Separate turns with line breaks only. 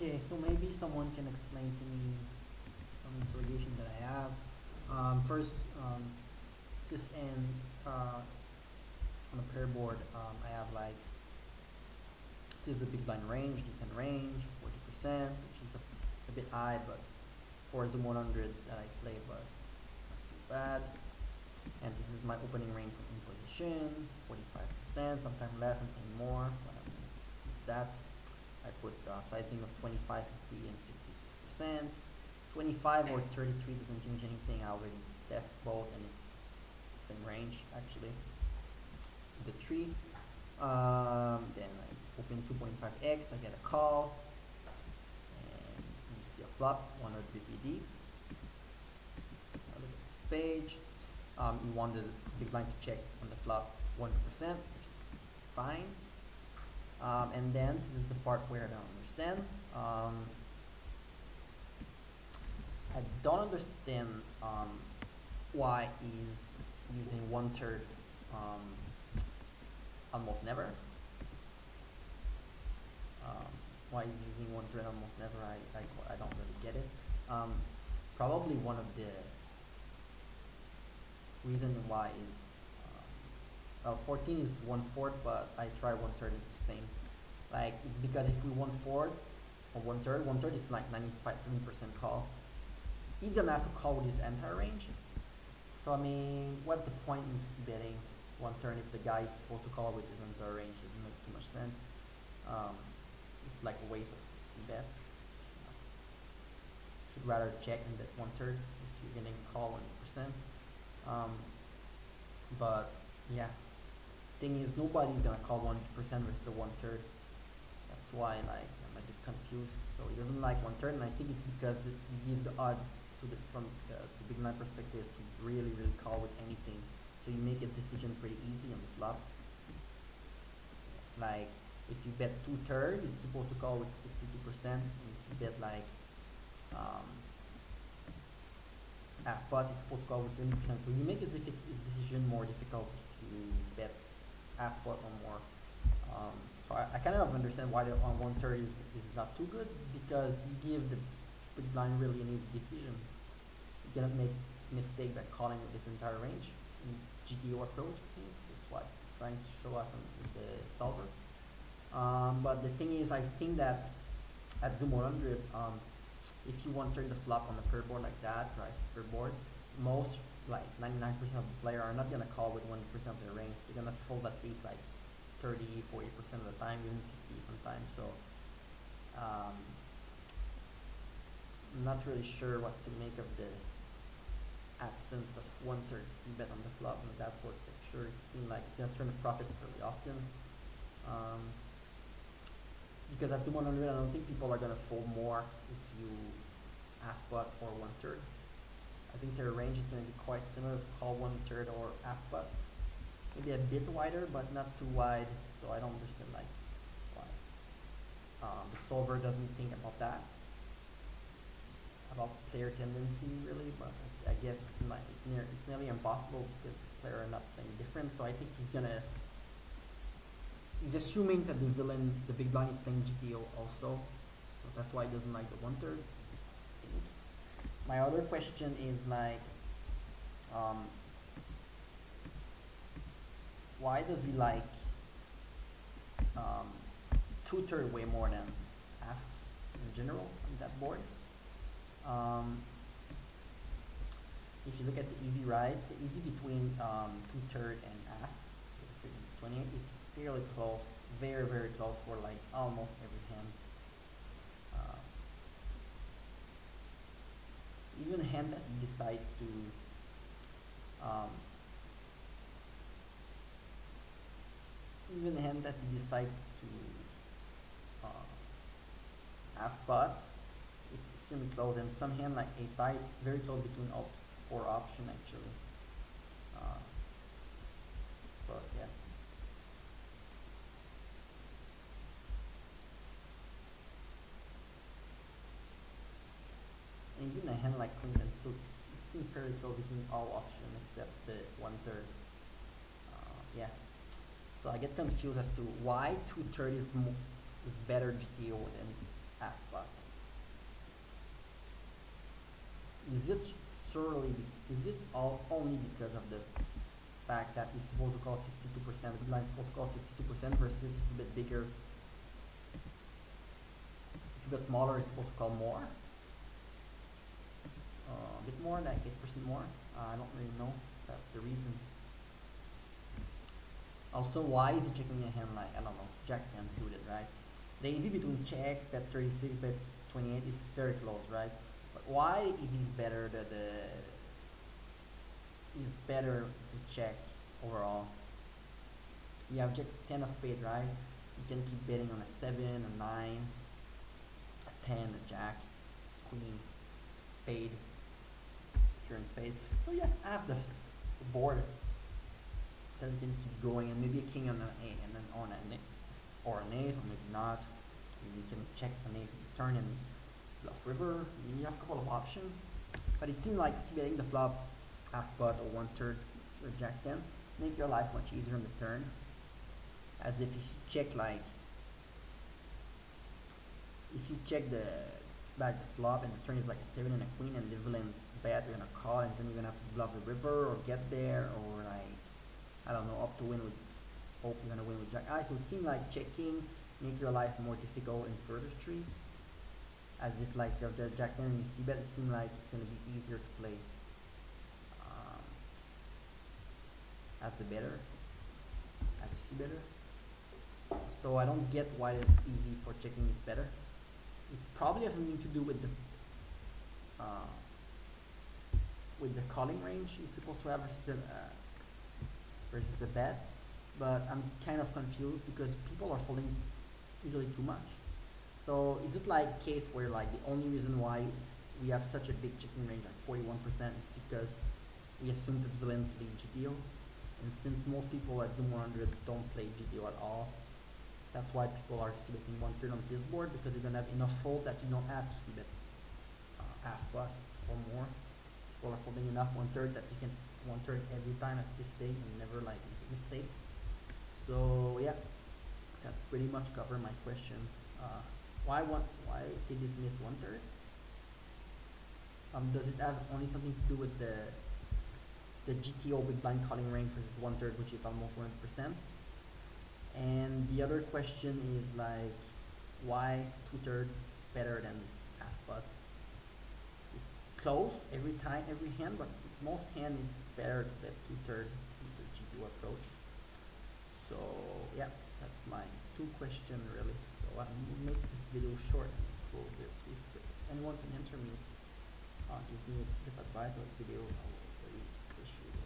Okay, so maybe someone can explain to me some interrogation that I have. First, this end on a pair board, I have like this is the big blind range, defend range, 40%, which is a bit high, but for Zoom 100 that I play, but it's not too bad. And this is my opening range from in position, 45%, sometimes less, sometimes more. But I mean, with that, I put sizing of 25, 50, and 66%. 25 or 33 doesn't change anything. I already test both, and it's the same range actually. The tree. Then I open 2.5x. I get a call, and you see a flop 100 BPD. Look at this page. You want the big blind to check on the flop 100%, which is fine. And then this is the part where I don't understand. I don't understand why he's using 1/3 almost never. Why he's using 1/3 almost never, I don't really get it. Probably one of the reason why is 14 is 1/4, but I try 1/3 is the same. Like it's because if we 1/4 or 1/3, 1/3 is like 97% call. He's gonna have to call with his entire range. So I mean, what's the point in betting 1/3 if the guy is supposed to call with his entire range? Doesn't make too much sense. It's like a waste of c bet. Should rather check in that 1/3 if you're getting call 100%. But yeah, thing is nobody's gonna call 100% versus the 1/3. That's why like I'm a bit confused. So he doesn't like 1/3, and I think it's because it gives the odds to from the big blind perspective to really call with anything. So you make a decision pretty easy on the flop. Like if you bet 2/3, it's supposed to call with 62%. And if you bet like half pot, it's supposed to call with 70%. So you make a decision more difficult if you bet half pot or more. So I kind of understand why the on 1/3 is not too good. It's because you give the big blind really an easy decision. You cannot make mistake by calling with this entire range in GTO approach. I think that's why I'm trying to show us on the solver. But the thing is, I think that at Zoom 100, if you 1/3 the flop on a pair board like that, price pair board, most like 99% of the player are not gonna call with 1% of their range. They're gonna fold at least like 30, 40% of the time, even 50 sometimes. So I'm not really sure what to make of the absence of 1/3 c bet on the flop on that board. Sure, it seemed like it's gonna turn a profit fairly often. Because at 100, I don't think people are gonna fold more if you half pot or 1/3. I think their range is gonna be quite similar to call 1/3 or half pot. Maybe a bit wider, but not too wide. So I don't understand like why the solver doesn't think about that, about player tendency really. But I guess it's nearly impossible because players are not playing different. So I think he's assuming that the big blind is playing GTO also. So that's why he doesn't like the 1/3. I think. My other question is like, why does he like 2/3 way more than half in general on that board? If you look at the EV, right, the EV between 2/3 and half, so 20, is fairly close, very close for like almost every hand. Even a hand that you decide to even a hand that you decide to half pot, it's extremely close, and some hand like a side very close between all four option actually. But yeah. And even a hand like queen and suits, it seems fairly close between all options except the 1/3. Yeah. So I get confused as to why 2/3 is better GTO than half pot. Is it surely, is it all only because of the fact that it's supposed to call 62%, the big blind is supposed to call 62% versus it's a bit bigger, it's a bit smaller, it's supposed to call more? A bit more, like 8% more. I don't really know. That's the reason. Also, why is he checking a hand like, I don't know, Jack 10 suited, right? The EV between check, bet 36, bet 28 is very close, right? But why if he's better is better to check overall? You have Jack 10 of spade, right? You can keep betting on a 7, a 9, a 10, a Jack, Queen, spade, if you're in spade. So yeah, I have the board that you can keep going, and maybe a king on an A, and then on an or an ace, or maybe not. You can check an ace turn and bluff river. You have a couple of options, but it seemed like betting the flop, half pot or 1/3 or Jack 10 make your life much easier on the turn. As if you check like, if you check the back the flop and the turn is like a 7 and a queen and the villain bet, you're gonna call and then you're gonna have to bluff the river or get there, or like, I don't know, up to win with, hope you're gonna win with Jack I. So it seemed like checking make your life more difficult in further street. As if like if you have Jack 10 and you see bet, it seems like it's gonna be easier to play um, as the better, as you see better. So I don't get why the EV for checking is better. It probably has something to do with the calling range you're supposed to have versus the bet, but I'm kind of confused because people are folding usually too much. So is it like a case where like the only reason why we have such a big checking range, like 41%, is because we assume that villain play GTO, and since most people at Zoom 100 don't play GTO at all, that's why people are c-betting 1/3 on this board, because you're gonna have enough fold that you don't have to c-bet half pot or more. People are folding enough 1/3 that you can 1/3 every time at this stage and never like make a mistake. So yeah, that's pretty much cover my question. Why did this miss 1/3? Does it have only something to do with the GTO big blind calling range versus 1/3, which is almost 100%? And the other question is like, why 2/3 better than half pot? Close every time, every hand, but most hand it's better to bet 2/3 with the GTO approach. So yeah, that's my two questions really. So I'm gonna make this video short and close this. If anyone can answer me, give me a bit of advice on the video, I will really appreciate it.